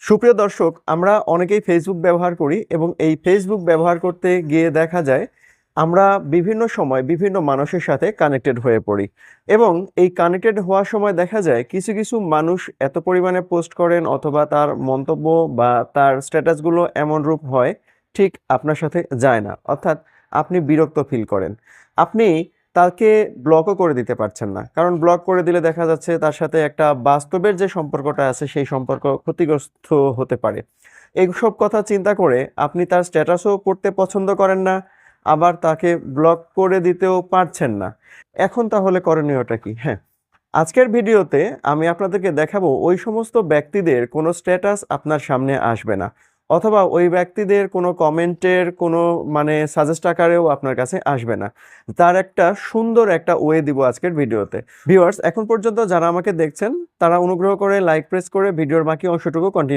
সুপ্রিয় দর্শক, আমরা অনেকেই ফেসবুক ব্যবহার করি এবং এই ফেসবুক ব্যবহার করতে গিয়ে দেখা যায় আমরা বিভিন্ন সময় বিভিন্ন মানুষের সাথে কানেক্টেড হয়ে পড়ি এবং এই কানেক্টেড হওয়ার সময় দেখা যায় কিছু কিছু মানুষ এত পরিমাণে পোস্ট করেন অথবা তার মন্তব্য বা তার স্ট্যাটাসগুলো এমন রূপ হয় ঠিক আপনার সাথে যায় না, অর্থাৎ আপনি বিরক্ত ফিল করেন। আপনি তাকে ব্লকও করে দিতে পারছেন না, কারণ ব্লক করে দিলে দেখা যাচ্ছে তার সাথে একটা বাস্তবের যে সম্পর্কটা আছে সেই সম্পর্ক ক্ষতিগ্রস্ত হতে পারে। এইসব কথা চিন্তা করে আপনি তার স্ট্যাটাসও পড়তে পছন্দ করেন না, আবার তাকে ব্লক করে দিতেও পারছেন না। এখন তাহলে করণীয়টা কি? হ্যাঁ, আজকের ভিডিওতে আমি আপনাদেরকে দেখাবো ওই সমস্ত ব্যক্তিদের কোনো স্ট্যাটাস আপনার সামনে আসবে না, অথবা ওই ব্যক্তিদের কোনো কমেন্টের কোনো সাজেস্ট আকারেও আপনার কাছে আসবে না। তার একটা সুন্দর একটা ওয়ে দিব আজকের ভিডিওতে। ভিউয়ার্স, এখন পর্যন্ত যারা আমাকে দেখছেন তারা অনুগ্রহ করে লাইক প্রেস করে ভিডিওর বাকি অংশটুকু কন্টিনিউ